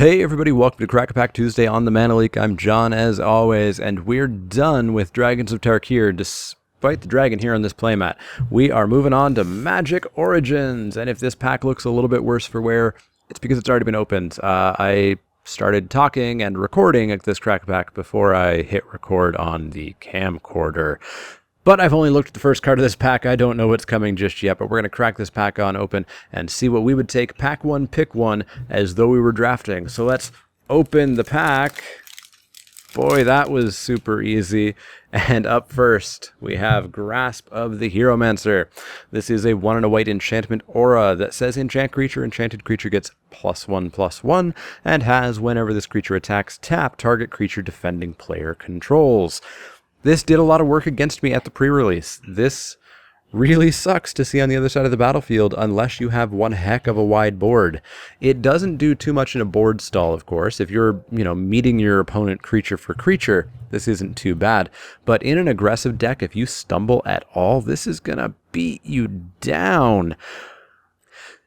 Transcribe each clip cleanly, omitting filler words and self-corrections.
Hey everybody, welcome to Crack-A-Pack Tuesday on the Mana Leak. I'm John as always, and we're done with Dragons of Tarkir despite the dragon here on this playmat. We are moving on to Magic Origins, and if this pack looks a little bit worse for wear, it's because it's already been opened. I started talking and recording at this Crack-A-Pack before I hit record on the camcorder. But I've only looked at the first card of this pack. I don't know what's coming just yet, but we're going to crack this pack on open and see what we would take pack one, pick one, as though we were drafting. So let's open the pack. Boy, that was super easy. And up first, we have Grasp of the Hero Mansir. This is a 1 and a white enchantment aura that says enchant creature. Enchanted creature gets +1/+1 and has, whenever this creature attacks, tap target creature defending player controls. This did a lot of work against me at the pre-release. This really sucks to see on the other side of the battlefield unless you have one heck of a wide board. It doesn't do too much in a board stall, of course. If you're, meeting your opponent creature for creature, this isn't too bad. But in an aggressive deck, if you stumble at all, this is gonna beat you down.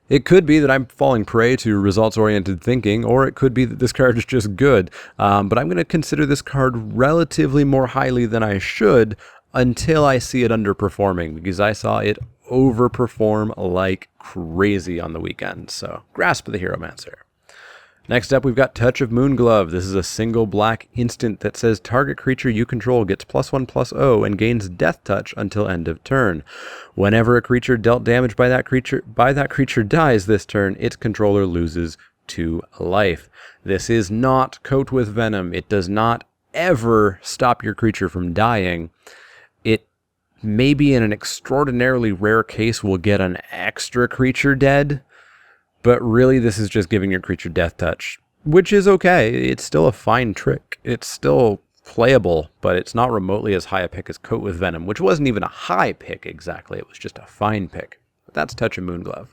It could be that I'm falling prey to results-oriented thinking, or it could be that this card is just good. But I'm going to consider this card relatively more highly than I should until I see it underperforming, because I saw it overperform like crazy on the weekend. So, Grasp of the Hero Mansir. Next up, we've got Touch of Moonglove. This is a single black instant that says target creature you control gets +1/+0 and gains Death Touch until end of turn. Whenever a creature dealt damage by that creature dies this turn, its controller loses 2 life. This is not Coat with Venom. It does not ever stop your creature from dying. It maybe in an extraordinarily rare case will get an extra creature dead. But really, this is just giving your creature Death Touch, which is okay. It's still a fine trick. It's still playable, but it's not remotely as high a pick as Coat with Venom, which wasn't even a high pick exactly. It was just a fine pick. But that's Touch of Moonglove.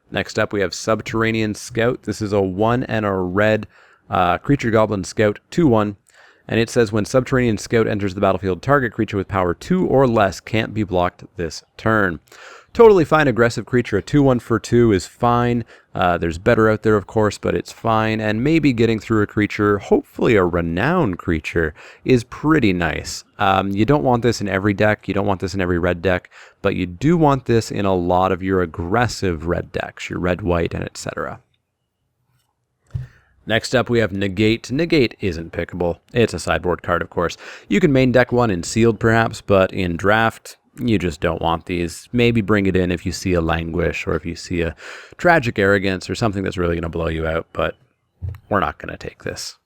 Next up, we have Subterranean Scout. This is a 1 and a red creature goblin scout, 2/1. And it says when Subterranean Scout enters the battlefield, target creature with power 2 or less can't be blocked this turn. Totally fine aggressive creature. A 2/1 for 2 is fine. There's better out there, of course, but it's fine. And maybe getting through a creature, hopefully a renowned creature, is pretty nice. You don't want this in every deck. You don't want this in every red deck. But you do want this in a lot of your aggressive red decks, your red, white, and etc. Next up, we have Negate. Negate isn't pickable. It's a sideboard card, of course. You can main deck one in Sealed, perhaps, but in Draft, you just don't want these. Maybe bring it in if you see a Languish or if you see a Tragic Arrogance or something that's really going to blow you out, but we're not going to take this.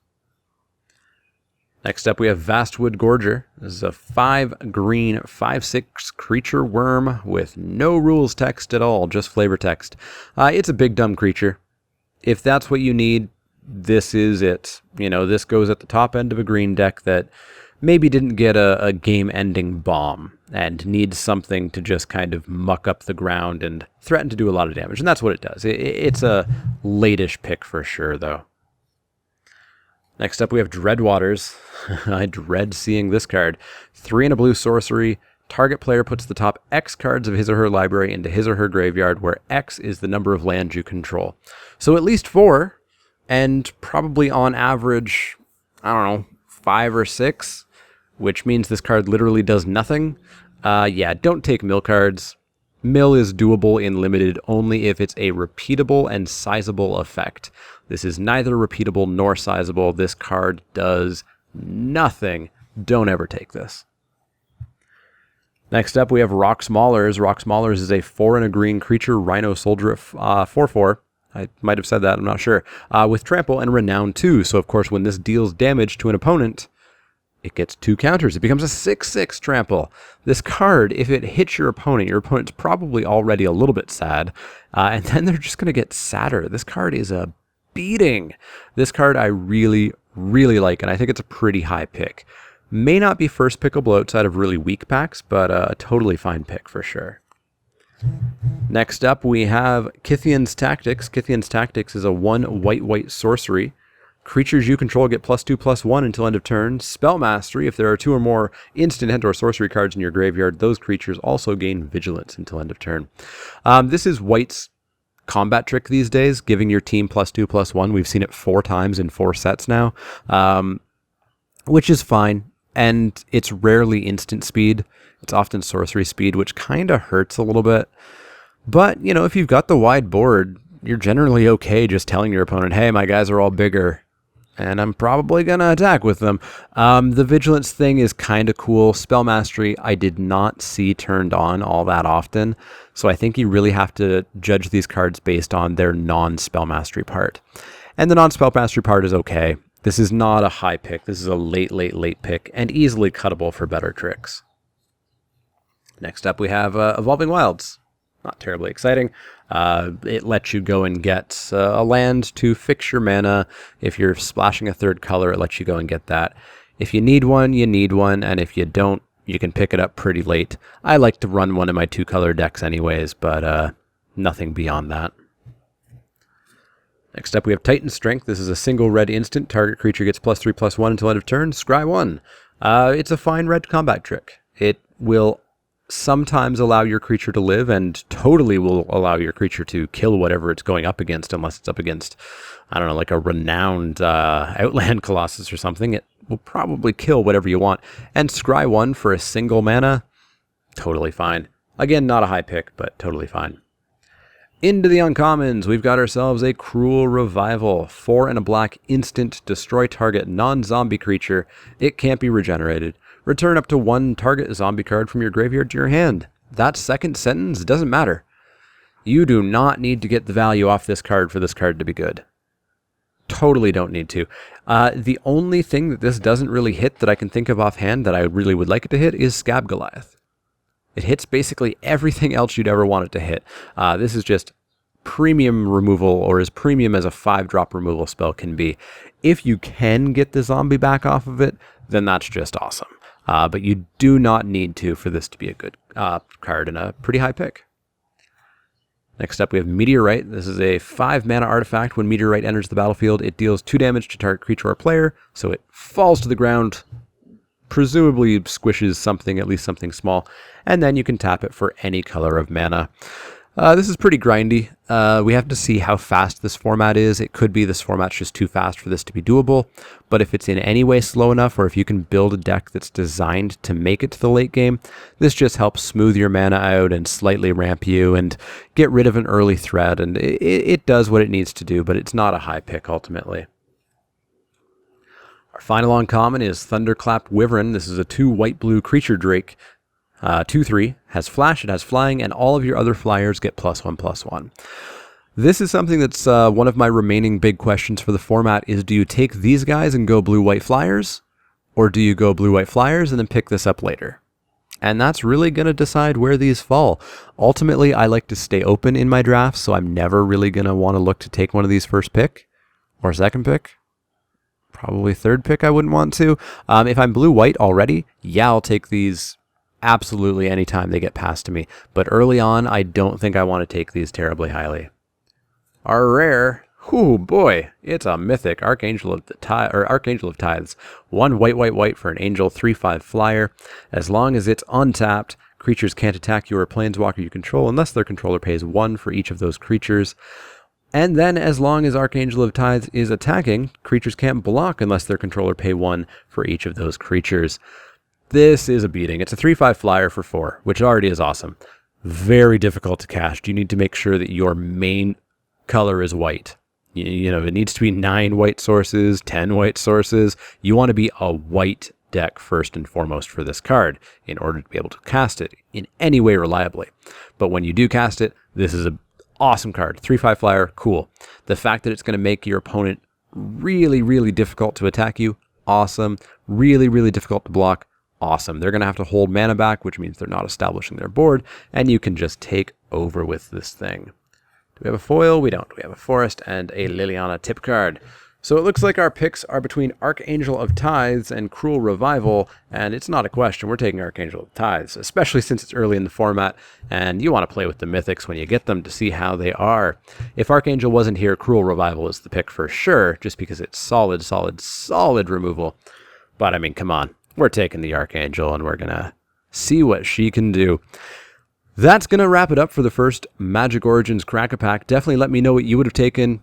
Next up, we have Vastwood Gorger. This is a 5-green, 5/6 creature worm with no rules text at all, just flavor text. It's a big dumb creature. If that's what you need, this is it. This goes at the top end of a green deck that maybe didn't get a game-ending bomb and needs something to just kind of muck up the ground and threaten to do a lot of damage. And that's what it does. It's a late-ish pick for sure, though. Next up, we have Dreadwaters. I dread seeing this card. 3 and a blue sorcery. Target player puts the top X cards of his or her library into his or her graveyard, where X is the number of lands you control. So at least 4, and probably on average, 5 or 6, which means this card literally does nothing. Don't take mill cards. Mill is doable in limited only if it's a repeatable and sizable effect. This is neither repeatable nor sizable. This card does nothing. Don't ever take this. Next up, we have Rox Maulers. Rox Maulers is a 4 and a green creature, Rhino Soldier at 4/4. I might have said that, I'm not sure. With Trample and Renown 2. So, of course, when this deals damage to an opponent, it gets 2 counters. It becomes a 6/6 Trample. This card, if it hits your opponent's probably already a little bit sad. And then they're just going to get sadder. This card is a beating. This card I really, really like, and I think it's a pretty high pick. May not be first pickable outside of really weak packs, but a totally fine pick for sure. Next up, we have Cathy Ins Tactics. Cathy Ins Tactics is a 1 white sorcery. Creatures you control get +2/+1 until end of turn. Spell Mastery. If there are 2 or more instant and or sorcery cards in your graveyard, those creatures also gain Vigilance until end of turn. This is white's combat trick these days, giving your team +2/+1. We've seen it 4 times in 4 sets now, which is fine. And it's rarely instant speed. It's often sorcery speed, which kind of hurts a little bit. But, you know, if you've got the wide board, you're generally okay just telling your opponent, hey, my guys are all bigger, and I'm probably going to attack with them. The Vigilance thing is kind of cool. Spell Mastery, I did not see turned on all that often, so I think you really have to judge these cards based on their non-Spell Mastery part. And the non-Spell Mastery part is okay. This is not a high pick. This is a late pick, and easily cuttable for better tricks. Next up, we have Evolving Wilds. Not terribly exciting. It lets you go and get a land to fix your mana. If you're splashing a 3rd color, it lets you go and get that. If you need one, you need one, and if you don't, you can pick it up pretty late. I like to run one in my 2-color decks anyways, but nothing beyond that. Next up, we have Titan Strength. This is a single red instant. Target creature gets +3/+1 until end of turn. Scry 1. It's a fine red combat trick. It will sometimes allow your creature to live, and totally will allow your creature to kill whatever it's going up against, unless it's up against, I don't know, like a renowned Outland Colossus or something. It will probably kill whatever you want. And Scry 1 for a single mana, totally fine. Again, not a high pick, but totally fine. Into the uncommons, we've got ourselves a Cruel Revival. 4 and a black instant, destroy target non-zombie creature. It can't be regenerated. Return up to 1 target zombie card from your graveyard to your hand. That second sentence doesn't matter. You do not need to get the value off this card for this card to be good. Totally don't need to. The only thing that this doesn't really hit that I can think of offhand that I really would like it to hit is Scab Goliath. It hits basically everything else you'd ever want it to hit. This is just premium removal, or as premium as a 5-drop removal spell can be. If you can get the zombie back off of it, then that's just awesome. But you do not need to for this to be a good card and a pretty high pick. Next up, we have Meteorite. This is a 5-mana artifact. When Meteorite enters the battlefield, it deals 2 damage to target creature or player, so it falls to the ground, presumably squishes something, at least something small, and then you can tap it for any color of mana. This is pretty grindy. We have to see how fast this format is. It could be this format's just too fast for this to be doable, but if it's in any way slow enough, or if you can build a deck that's designed to make it to the late game, this just helps smooth your mana out and slightly ramp you and get rid of an early threat, and it does what it needs to do, but it's not a high pick ultimately. Our final uncommon is Thunderclap Wyvern. This is a 2 white-blue creature drake. 2/3, has flash, it has flying, and all of your other flyers get +1/+1. This is something that's one of my remaining big questions for the format is, do you take these guys and go blue-white flyers? Or do you go blue-white flyers and then pick this up later? And that's really going to decide where these fall. Ultimately, I like to stay open in my drafts, so I'm never really going to want to look to take one of these first pick or second pick. Probably third pick I wouldn't want to. If I'm blue-white already, yeah, I'll take these absolutely anytime they get passed to me. But early on, I don't think I want to take these terribly highly. Our rare, oh boy, it's a mythic Archangel of Tides. 1 white for an angel, 3/5 flyer. As long as it's untapped, creatures can't attack you or planeswalker you control unless their controller pays 1 for each of those creatures. And then as long as Archangel of Tides is attacking, creatures can't block unless their controller pay 1 for each of those creatures. This is a beating. It's a 3/5 flyer for 4, which already is awesome. Very difficult to cast. You need to make sure that your main color is white. You know, it needs to be 9 white sources, 10 white sources. You want to be a white deck first and foremost for this card in order to be able to cast it in any way reliably. But when you do cast it, this is an awesome card. 3/5 flyer, cool. The fact that it's going to make your opponent really difficult to attack you, awesome. Really difficult to block, awesome. They're going to have to hold mana back, which means they're not establishing their board, and you can just take over with this thing. Do we have a foil? We don't. We have a forest and a Liliana tip card. So it looks like our picks are between Archangel of Tides and Cruel Revival, and it's not a question. We're taking Archangel of Tides, especially since it's early in the format, and you want to play with the mythics when you get them to see how they are. If Archangel wasn't here, Cruel Revival is the pick for sure, just because it's solid removal. But I mean, come on. We're taking the Archangel, and we're going to see what she can do. That's going to wrap it up for the first Magic Origins Crack-A-Pack. Definitely let me know what you would have taken.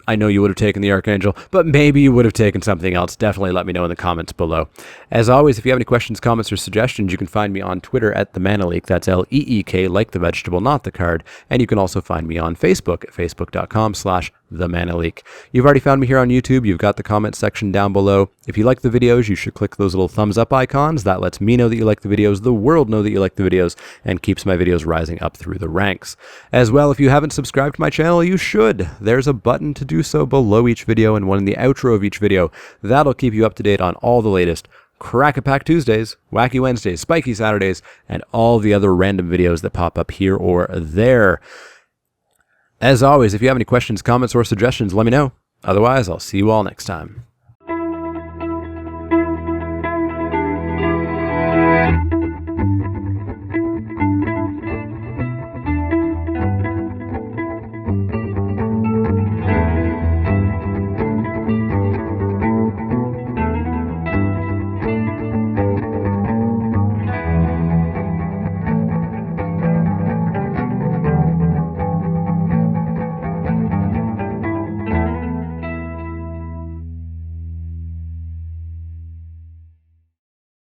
I know you would have taken the Archangel, but maybe you would have taken something else. Definitely let me know in the comments below. As always, if you have any questions, comments, or suggestions, you can find me on Twitter at the Mana Leak. That's L-E-E-K, like the vegetable, not the card. And you can also find me on Facebook at facebook.com/The Mana Leak. You've already found me here on YouTube. You've got the comment section down below. If you like the videos, you should click those little thumbs up icons. That lets me know that you like the videos, the world know that you like the videos, and keeps my videos rising up through the ranks. As well, if you haven't subscribed to my channel, you should. There's a button to do so below each video and one in the outro of each video. That'll keep you up to date on all the latest Crack-A-Pack Tuesdays, Wacky Wednesdays, Spiky Saturdays, and all the other random videos that pop up here or there. As always, if you have any questions, comments, or suggestions, let me know. Otherwise, I'll see you all next time.